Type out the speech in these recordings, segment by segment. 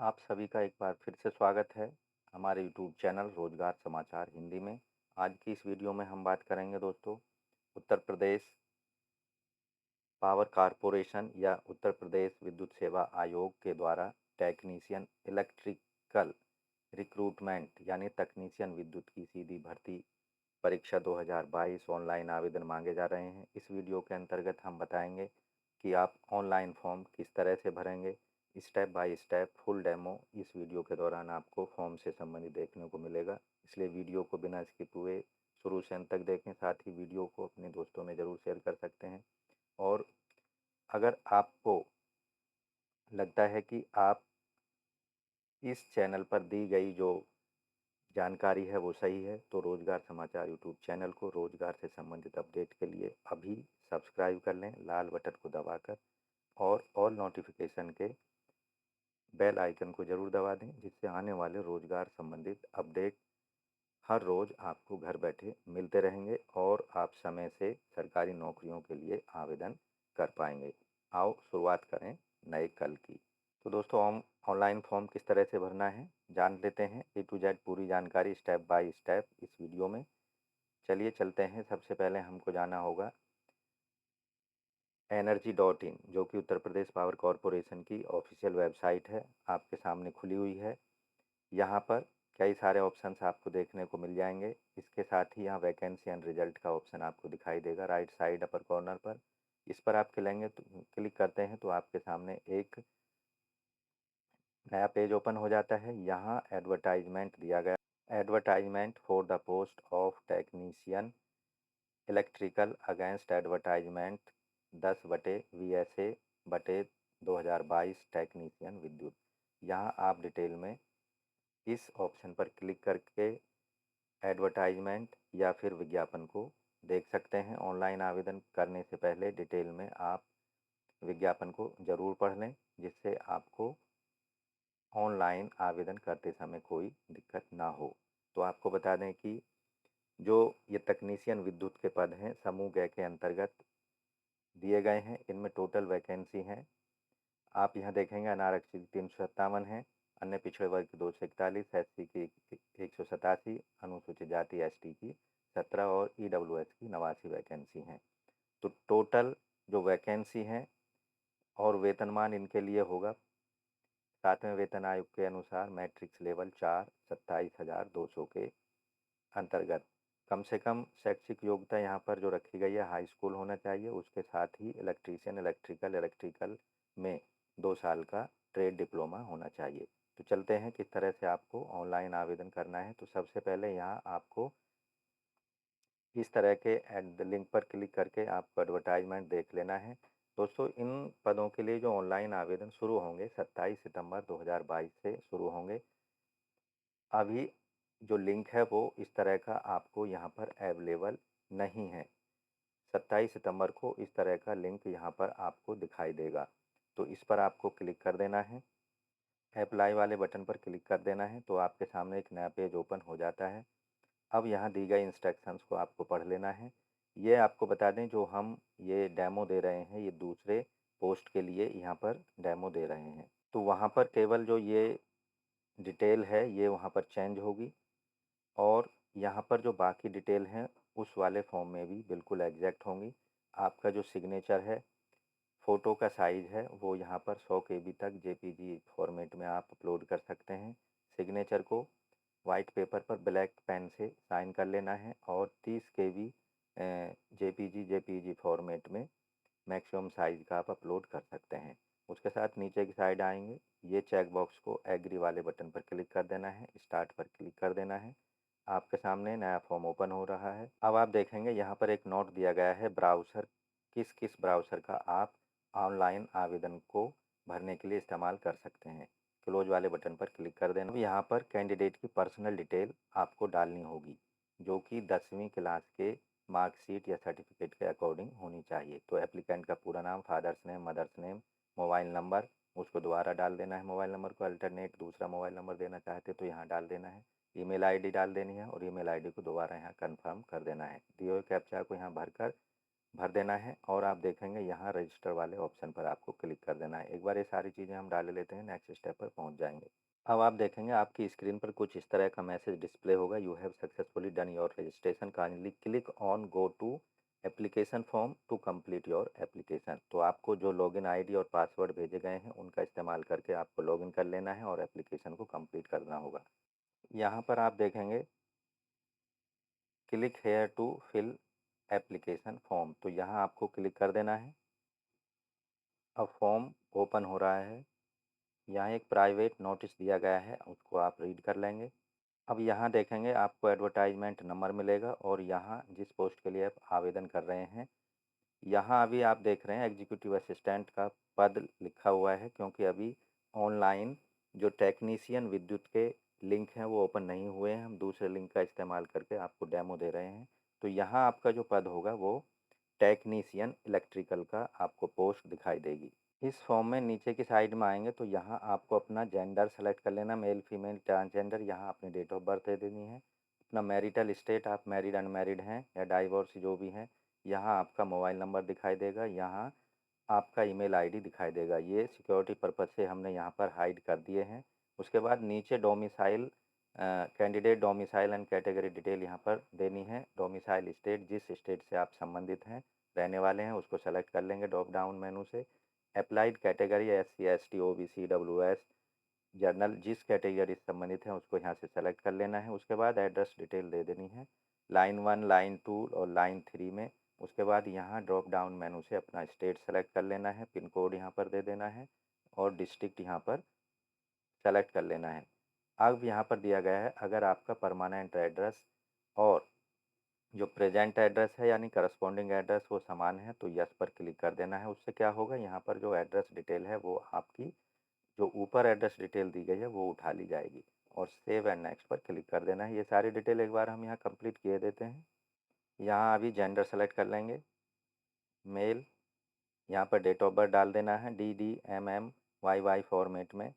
आप सभी का एक बार फिर से स्वागत है हमारे यूट्यूब चैनल रोजगार समाचार हिंदी में। आज की इस वीडियो में हम बात करेंगे दोस्तों, उत्तर प्रदेश पावर कॉरपोरेशन या उत्तर प्रदेश विद्युत सेवा आयोग के द्वारा टेक्नीशियन इलेक्ट्रिकल रिक्रूटमेंट यानी तकनीशियन विद्युत की सीधी भर्ती परीक्षा 2022 ऑनलाइन आवेदन मांगे जा रहे हैं। इस वीडियो के अंतर्गत हम बताएंगे कि आप ऑनलाइन फॉर्म किस तरह से भरेंगे। Step by step full demo इस वीडियो के दौरान आपको फॉर्म से संबंधित देखने को मिलेगा, इसलिए वीडियो को बिना स्किप हुए शुरू से अंत तक देखें। साथ ही वीडियो को अपने दोस्तों में ज़रूर शेयर कर सकते हैं। और अगर आपको लगता है कि आप इस चैनल पर दी गई जो जानकारी है वो सही है, तो रोजगार समाचार यूट्यूब चैनल को रोजगार से संबंधित अपडेट के लिए अभी सब्सक्राइब कर लें लाल बटन को दबाकर, और ऑल नोटिफिकेशन के बेल आइकन को ज़रूर दबा दें, जिससे आने वाले रोजगार संबंधित अपडेट हर रोज़ आपको घर बैठे मिलते रहेंगे और आप समय से सरकारी नौकरियों के लिए आवेदन कर पाएंगे। आओ शुरुआत करें नए कल की। तो दोस्तों, हम ऑनलाइन फॉर्म किस तरह से भरना है जान लेते हैं। ए टू जेड पूरी जानकारी स्टेप बाय स्टेप इस वीडियो में। चलिए चलते हैं। सबसे पहले हमको जाना होगा energy.in, जो कि उत्तर प्रदेश पावर कॉरपोरेशन की ऑफिशियल वेबसाइट है, आपके सामने खुली हुई है। यहाँ पर कई सारे ऑप्शंस आपको देखने को मिल जाएंगे। इसके साथ ही यहाँ वैकेंसी एंड रिजल्ट का ऑप्शन आपको दिखाई देगा राइट साइड अपर कॉर्नर पर। इस पर आप क्लिक करते हैं तो आपके सामने एक नया पेज ओपन हो जाता है। यहाँ एडवर्टाइजमेंट दिया गया, advertisement for the post of technician electrical against advertisement 10/VSA/2022 technician विद्युत। यहाँ आप डिटेल में इस ऑप्शन पर क्लिक करके एडवर्टाइजमेंट या फिर विज्ञापन को देख सकते हैं। ऑनलाइन आवेदन करने से पहले डिटेल में आप विज्ञापन को ज़रूर पढ़ लें, जिससे आपको ऑनलाइन आवेदन करते समय कोई दिक्कत ना हो। तो आपको बता दें कि जो ये तकनीशियन विद्युत के पद हैं समूह ग के अंतर्गत दिए गए हैं। इनमें टोटल वैकेंसी हैं, आप यहाँ देखेंगे अनारक्षित 357 हैं, अन्य पिछड़े वर्ग की 241, एससी की 187, अनुसूचित जाति एसटी की 17 और ईडब्ल्यूएस की 89 वैकेंसी हैं। तो टोटल जो वैकेंसी हैं और वेतनमान इनके लिए होगा 7वें वेतन आयोग के अनुसार मैट्रिक्स लेवल 4 27,200 के अंतर्गत। कम से कम शैक्षिक योग्यता यहाँ पर जो रखी गई है हाई स्कूल होना चाहिए। उसके साथ ही इलेक्ट्रीशियन इलेक्ट्रिकल में 2 साल का ट्रेड डिप्लोमा होना चाहिए। तो चलते हैं किस तरह से आपको ऑनलाइन आवेदन करना है। तो सबसे पहले यहाँ आपको इस तरह के लिंक पर क्लिक करके आपको एडवर्टाइजमेंट देख लेना है। दोस्तों, इन पदों के लिए जो ऑनलाइन आवेदन शुरू होंगे 27 सितंबर 2022 से शुरू होंगे। अभी जो लिंक है वो इस तरह का आपको यहाँ पर अवेलेबल नहीं है। 27 सितंबर को इस तरह का लिंक यहाँ पर आपको दिखाई देगा, तो इस पर आपको क्लिक कर देना है। अप्लाई वाले बटन पर क्लिक कर देना है तो आपके सामने एक नया पेज ओपन हो जाता है। अब यहाँ दी गई इंस्ट्रक्शंस को आपको पढ़ लेना है। ये आपको बता दें, जो हम ये डेमो दे रहे हैं ये दूसरे पोस्ट के लिए यहाँ पर डेमो दे रहे हैं। तो वहाँ पर केवल जो ये डिटेल है ये वहाँ पर चेंज होगी, और यहाँ पर जो बाकी डिटेल हैं उस वाले फॉर्म में भी बिल्कुल एग्जैक्ट होंगी। आपका जो सिग्नेचर है, फ़ोटो का साइज़ है, वो यहाँ पर 100 KB तक जेपीजी फॉर्मेट में आप अपलोड कर सकते हैं। सिग्नेचर को वाइट पेपर पर ब्लैक पेन से साइन कर लेना है, और 30 KB जेपीजी फॉर्मेट में मैक्सिमम साइज़ का आप अपलोड कर सकते हैं। उसके साथ नीचे की साइड आएंगे, ये चेक बॉक्स को एग्री वाले बटन पर क्लिक कर देना है, स्टार्ट पर क्लिक कर देना है। आपके सामने नया फॉर्म ओपन हो रहा है। अब आप देखेंगे यहाँ पर एक नोट दिया गया है ब्राउज़र, किस किस ब्राउज़र का आप ऑनलाइन आवेदन को भरने के लिए इस्तेमाल कर सकते हैं। क्लोज वाले बटन पर क्लिक कर देना। यहाँ पर कैंडिडेट की पर्सनल डिटेल आपको डालनी होगी, जो कि 10वीं क्लास के मार्कशीट या सर्टिफिकेट के अकॉर्डिंग होनी चाहिए। तो एप्लीकेंट का पूरा नाम, father's name, mother's name, mobile number उसको दोबारा डाल देना है। मोबाइल नंबर को अल्टरनेट दूसरा मोबाइल नंबर देना चाहते तो यहाँ डाल देना है। ईमेल आईडी डाल देनी है और ईमेल आईडी को दोबारा यहाँ कंफर्म कर देना है। दिए हुए कैप्चा को यहाँ भरकर भर देना है और आप देखेंगे यहाँ रजिस्टर वाले ऑप्शन पर आपको क्लिक कर देना है। एक बार ये सारी चीज़ें हम डाल लेते हैं, नेक्स्ट स्टेप पर पहुँच जाएँगे। अब आप देखेंगे आपकी स्क्रीन पर कुछ इस तरह का मैसेज डिस्प्ले होगा, you have successfully done your registration, kindly click on go to application form to complete your application. तो आपको जो लॉगिन आईडी और पासवर्ड भेजे गए हैं उनका इस्तेमाल करके आपको लॉगिन कर लेना है और एप्लीकेशन को कंप्लीट करना होगा। यहाँ पर आप देखेंगे click here to fill application form, तो यहाँ आपको क्लिक कर देना है। अब फॉर्म ओपन हो रहा है। यहाँ एक प्राइवेट नोटिस दिया गया है, उसको आप रीड कर लेंगे। अब यहाँ देखेंगे आपको एडवर्टाइजमेंट नंबर मिलेगा और यहाँ जिस पोस्ट के लिए आप आवेदन कर रहे हैं, यहाँ अभी आप देख रहे हैं एग्जीक्यूटिव असिस्टेंट का पद लिखा हुआ है, क्योंकि अभी ऑनलाइन जो टेक्नीशियन विद्युत के लिंक हैं वो ओपन नहीं हुए हैं। हम दूसरे लिंक का इस्तेमाल करके आपको डेमो दे रहे हैं। तो यहाँ आपका जो पद होगा वो टेक्नीशियन इलेक्ट्रिकल का आपको पोस्ट दिखाई देगी। इस फॉर्म में नीचे की साइड में आएंगे तो यहाँ आपको अपना जेंडर सेलेक्ट कर लेना, मेल फीमेल ट्रांसजेंडर। यहाँ अपनी डेट ऑफ बर्थ दे देनी है। अपना मैरिटल स्टेट, आप मैरिड अनमैरिड हैं या डाइवोर्स जो भी हैं। यहाँ आपका मोबाइल नंबर दिखाई देगा, यहाँ आपका ईमेल आईडी दिखाई देगा। ये सिक्योरिटी पर्पज़ से हमने यहाँ पर हाइड कर दिए हैं। उसके बाद नीचे domicile, candidate domicile and category detail यहाँ पर देनी है। डोमिसाइल स्टेट, जिस स्टेट से आप संबंधित हैं, रहने वाले हैं, उसको सेलेक्ट कर लेंगे ड्रॉप डाउन मेनू से। Applied category SC ST OBC WS journal, जिस कैटेगरी से संबंधित हैं उसको यहाँ से सेलेक्ट कर लेना है। उसके बाद एड्रेस डिटेल दे देनी है लाइन 1, लाइन 2 और लाइन 3 में। उसके बाद यहाँ ड्रॉप डाउन मेनू से अपना स्टेट सेलेक्ट कर लेना है, पिन कोड यहाँ पर दे देना है और डिस्ट्रिक्ट यहाँ पर सेलेक्ट कर लेना है। अब यहाँ पर दिया गया है अगर आपका परमानेंट एड्रेस और जो प्रेजेंट एड्रेस है यानी करस्पॉन्डिंग एड्रेस वो समान है तो यस पर क्लिक कर देना है। उससे क्या होगा, यहाँ पर जो एड्रेस डिटेल है वो आपकी जो ऊपर एड्रेस डिटेल दी गई है वो उठा ली जाएगी और सेव एंड नेक्स्ट पर क्लिक कर देना है। ये सारी डिटेल एक बार हम यहाँ कंप्लीट किए देते हैं। यहाँ अभी जेंडर सेलेक्ट कर लेंगे, मेल। यहाँ पर डेट ऑफ बर्थ डाल देना है DDMMYY फॉर्मेट में।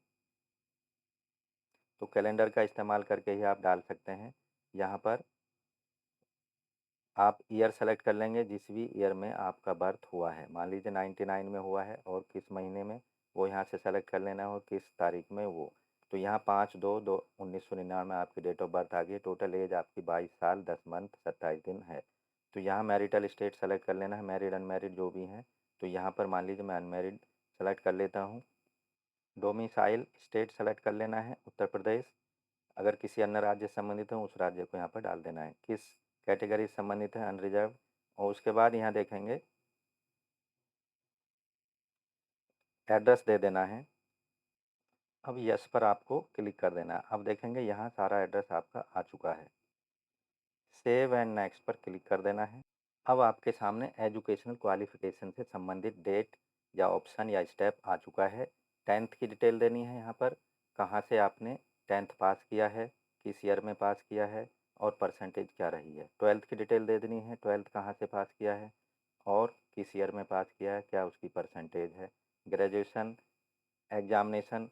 तो कैलेंडर का इस्तेमाल करके ही आप डाल सकते हैं। यहाँ पर आप ईयर सेलेक्ट कर लेंगे, जिस भी ईयर में आपका बर्थ हुआ है। मान लीजिए 99 में हुआ है और किस महीने में, वो यहाँ से सेलेक्ट कर लेना है और किस तारीख में वो। तो यहाँ 5/2/1999 आपकी डेट ऑफ बर्थ आ गई। टोटल एज आपकी 22 साल 10 मंथ 27 दिन है। तो यहाँ मैरिटल स्टेट सेलेक्ट कर लेना है, मैरिड अनमैरिड जो भी हैं। तो यहाँ पर मान लीजिए मैं अनमैरिड सेलेक्ट कर लेता हूँ। डोमिसाइल स्टेट सेलेक्ट कर लेना है उत्तर प्रदेश। अगर किसी अन्य राज्य से संबंधित हो उस राज्य को यहाँ पर डाल देना है। किस कैटेगरी से संबंधित है, अनरिजर्व। और उसके बाद यहाँ देखेंगे एड्रेस दे देना है। अब यस पर आपको क्लिक कर देना है। अब देखेंगे यहाँ सारा एड्रेस आपका आ चुका है। सेव एंड नेक्स्ट पर क्लिक कर देना है। अब आपके सामने एजुकेशनल क्वालिफिकेशन से संबंधित डेट या ऑप्शन या स्टेप आ चुका है। 10th की डिटेल देनी है यहाँ पर, कहाँ से आपने 10th पास किया है, किस ईयर में पास किया है और परसेंटेज क्या रही है। 12th की डिटेल दे देनी है, 12th कहाँ से पास किया है और किस ईयर में पास किया है, क्या उसकी परसेंटेज है। ग्रेजुएशन एग्जामिनेशन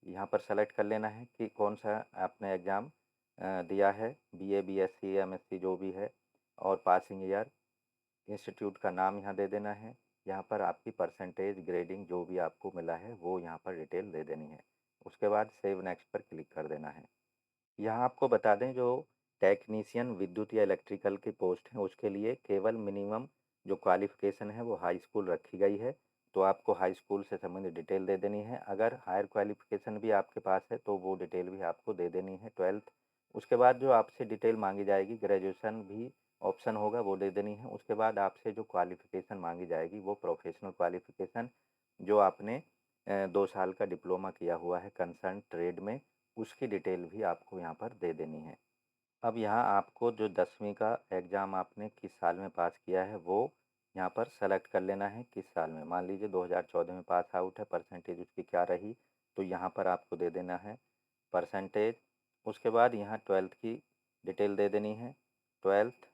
यहाँ पर सेलेक्ट कर लेना है कि कौन सा आपने एग्ज़ाम दिया है, BA BSc MSc जो भी है, और पासिंग ईयर। इंस्टीट्यूट का नाम यहाँ दे देना है। यहाँ पर आपकी परसेंटेज ग्रेडिंग जो भी आपको मिला है वो यहाँ पर डिटेल दे देनी है। उसके बाद सेव नेक्स्ट पर क्लिक कर देना है। यहाँ आपको बता दें जो टेक्नीशियन विद्युत या इलेक्ट्रिकल की पोस्ट हैं उसके लिए केवल मिनिमम जो क्वालिफ़िकेशन है वो हाई स्कूल रखी गई है। तो आपको हाई स्कूल से संबंधित डिटेल दे देनी है। अगर हायर क्वालिफ़िकेशन भी आपके पास है तो वो डिटेल भी आपको दे देनी है, 12th। उसके बाद जो आपसे डिटेल मांगी जाएगी, ग्रेजुएशन भी ऑप्शन होगा वो दे देनी है। उसके बाद आपसे जो क्वालिफ़िकेशन मांगी जाएगी वो प्रोफेशनल क्वालिफ़िकेशन जो आपने 2 साल का डिप्लोमा किया हुआ है कंसर्न ट्रेड में, उसकी डिटेल भी आपको यहाँ पर दे देनी है। अब यहाँ आपको जो 10वीं का एग्ज़ाम आपने किस साल में पास किया है वो यहाँ पर सेलेक्ट कर लेना है किस साल में। मान लीजिए 2014 में पास आउट है, परसेंटेज उसकी क्या रही, तो यहाँ पर आपको दे देना है परसेंटेज। उसके बाद यहाँ 12th की डिटेल दे देनी है, 12th।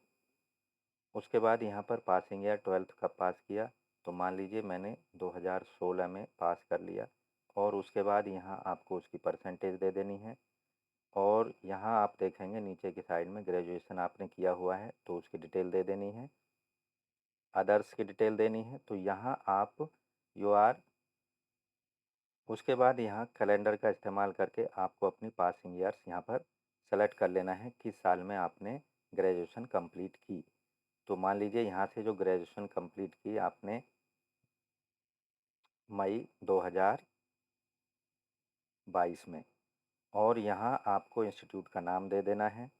उसके बाद यहाँ पर पासिंग ईयर 12th कब पास किया, तो मान लीजिए मैंने 2016 में पास कर लिया। और उसके बाद यहाँ आपको उसकी परसेंटेज दे देनी है। और यहाँ आप देखेंगे नीचे की साइड में ग्रेजुएशन आपने किया हुआ है तो उसकी डिटेल दे देनी है। अदर्स की डिटेल देनी है, तो यहाँ आप यू आर उसके बाद यहाँ कैलेंडर का इस्तेमाल करके आपको अपनी पासिंग ईयर्स यहाँ पर सेलेक्ट कर लेना है, किस साल में आपने ग्रेजुएशन कंप्लीट की। तो मान लीजिए यहाँ से जो ग्रेजुएशन कंप्लीट की आपने मई 2022 में, और यहाँ आपको इंस्टीट्यूट का नाम दे देना है।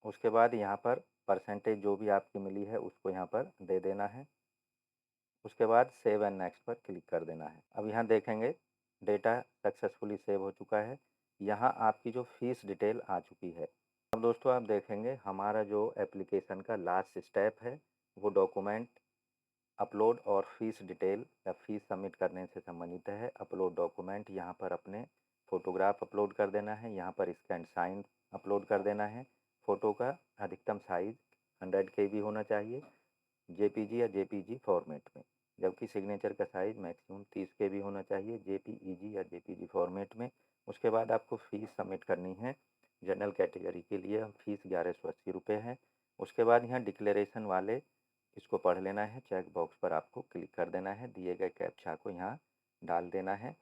उसके बाद यहाँ पर परसेंटेज जो भी आपकी मिली है उसको यहाँ पर दे देना है। उसके बाद सेव एंड नेक्स्ट पर क्लिक कर देना है। अब यहाँ देखेंगे डेटा सक्सेसफुली सेव हो चुका है। यहाँ आपकी जो फीस डिटेल आ चुकी है। अब दोस्तों आप देखेंगे हमारा जो एप्लीकेशन का लास्ट स्टेप है वो डॉक्यूमेंट अपलोड और फीस डिटेल या फीस सबमिट करने से संबंधित है। अपलोड डॉक्यूमेंट, यहाँ पर अपने फ़ोटोग्राफ अपलोड कर देना है। यहाँ पर स्कैन साइन अपलोड कर देना है। फ़ोटो का अधिकतम साइज़ 100 KB होना चाहिए जेपीजी या जेपीजी फॉर्मेट में, जबकि सिग्नेचर का साइज़ मैक्सिमम 30 KB होना चाहिए जेपीईजी या जेपीजी फॉर्मेट में। उसके बाद आपको फ़ीस सबमिट करनी है। जनरल कैटेगरी के लिए फ़ीस 1180 रुपये है। उसके बाद यहाँ डिक्लेरेशन वाले इसको पढ़ लेना है। चेक बॉक्स पर आपको क्लिक कर देना है। दिए गए कैप्चा को यहाँ डाल देना है।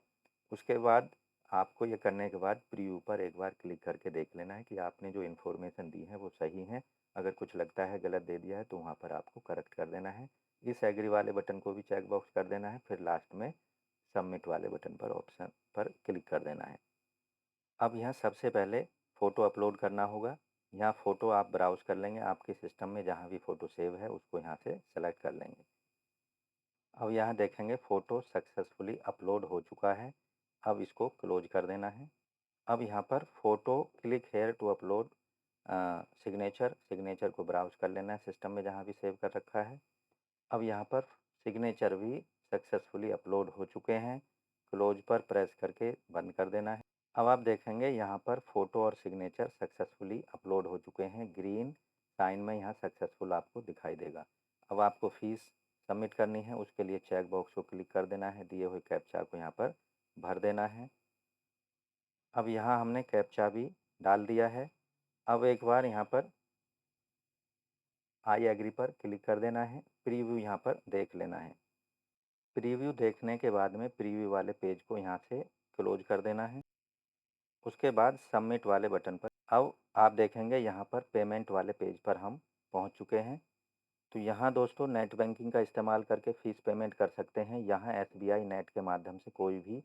उसके बाद आपको ये करने के बाद प्रीव्यू पर एक बार क्लिक करके देख लेना है कि आपने जो इन्फॉर्मेशन दी है वो सही है। अगर कुछ लगता है गलत दे दिया है तो वहाँ पर आपको करेक्ट कर देना है। इस एग्री वाले बटन को भी चेक बॉक्स कर देना है। फिर लास्ट में सबमिट वाले बटन पर ऑप्शन पर क्लिक कर देना है। अब यहाँ सबसे पहले फ़ोटो अपलोड करना होगा। यहाँ फ़ोटो आप ब्राउज़ कर लेंगे, आपके सिस्टम में जहाँ भी फ़ोटो सेव है उसको यहाँ से सेलेक्ट कर लेंगे। अब यहाँ देखेंगे फ़ोटो सक्सेसफुली अपलोड हो चुका है। अब इसको क्लोज कर देना है। अब यहाँ पर photo click here to upload signature को ब्राउज़ कर लेना है सिस्टम में जहाँ भी सेव कर रखा है। अब यहाँ पर सिग्नेचर भी सक्सेसफुली अपलोड हो चुके हैं। क्लोज पर प्रेस करके बंद कर देना है। अब आप देखेंगे यहाँ पर फ़ोटो और सिग्नेचर सक्सेसफुली अपलोड हो चुके हैं। ग्रीन साइन में यहाँ सक्सेसफुल आपको दिखाई देगा। अब आपको फ़ीस सबमिट करनी है, उसके लिए चेक बॉक्स को क्लिक कर देना है। दिए हुए कैप्चा को यहाँ पर भर देना है। अब यहाँ हमने कैप्चा भी डाल दिया है। अब एक बार यहाँ पर आई एग्री पर क्लिक कर देना है। प्रीव्यू यहाँ पर देख लेना है। प्रीव्यू देखने के बाद में प्रीव्यू वाले पेज को यहाँ से क्लोज कर देना है। उसके बाद सबमिट वाले बटन पर अब आप देखेंगे यहाँ पर पेमेंट वाले पेज पर हम पहुँच चुके हैं। तो यहाँ दोस्तों नेट बैंकिंग का इस्तेमाल करके फ़ीस पेमेंट कर सकते हैं। यहाँ एसबीआई नेट के माध्यम से कोई भी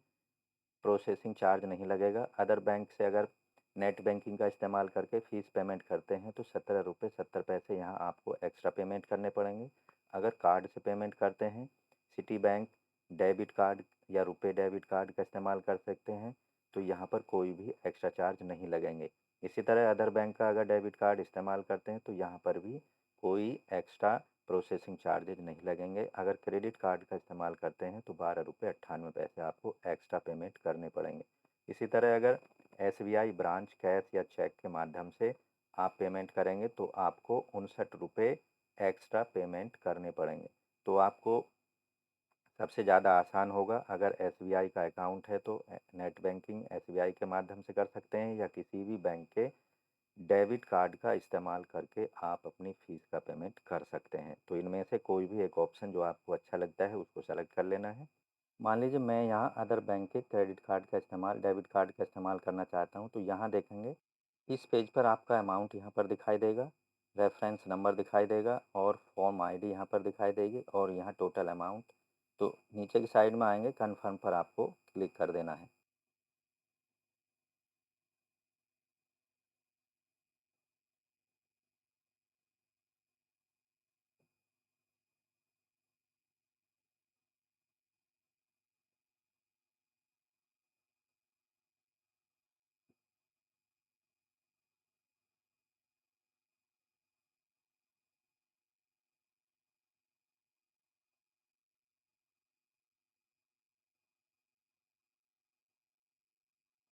प्रोसेसिंग चार्ज नहीं लगेगा। अदर बैंक से अगर नेट बैंकिंग का इस्तेमाल करके फ़ीस पेमेंट करते हैं तो 17 रुपये 70 पैसे यहाँ आपको एक्स्ट्रा पेमेंट करने पड़ेंगे। अगर कार्ड से पेमेंट करते हैं, सिटी बैंक डेबिट कार्ड या रुपए डेबिट कार्ड का इस्तेमाल कर सकते हैं, तो यहाँ पर कोई भी एक्स्ट्रा चार्ज नहीं लगेंगे। इसी तरह अदर बैंक का अगर डेबिट कार्ड इस्तेमाल करते हैं तो यहाँ पर भी कोई एक्स्ट्रा प्रोसेसिंग चार्जेज नहीं लगेंगे। अगर क्रेडिट कार्ड का इस्तेमाल करते हैं तो 12 रुपये 98 पैसे आपको एक्स्ट्रा पेमेंट करने पड़ेंगे। इसी तरह अगर एसबीआई ब्रांच कैश या चेक के माध्यम से आप पेमेंट करेंगे तो आपको 59 रुपये एक्स्ट्रा पेमेंट करने पड़ेंगे। तो आपको सबसे ज़्यादा आसान होगा अगर एसबीआई का अकाउंट है तो नेट बैंकिंग एसबीआई के माध्यम से कर सकते हैं, या किसी भी बैंक के डेबिट कार्ड का इस्तेमाल करके आप अपनी फ़ीस का पेमेंट कर सकते हैं। तो इनमें से कोई भी एक ऑप्शन जो आपको अच्छा लगता है उसको सेलेक्ट कर लेना है। मान लीजिए मैं यहाँ अदर बैंक के क्रेडिट कार्ड का इस्तेमाल डेबिट कार्ड का इस्तेमाल करना चाहता हूँ, तो यहाँ देखेंगे इस पेज पर आपका अमाउंट यहाँ पर दिखाई देगा, रेफरेंस नंबर दिखाई देगा और फॉर्म आईडी यहाँ पर दिखाई देगी और यहाँ टोटल अमाउंट। तो नीचे की साइड में आएंगे, कन्फर्म पर आपको क्लिक कर देना है।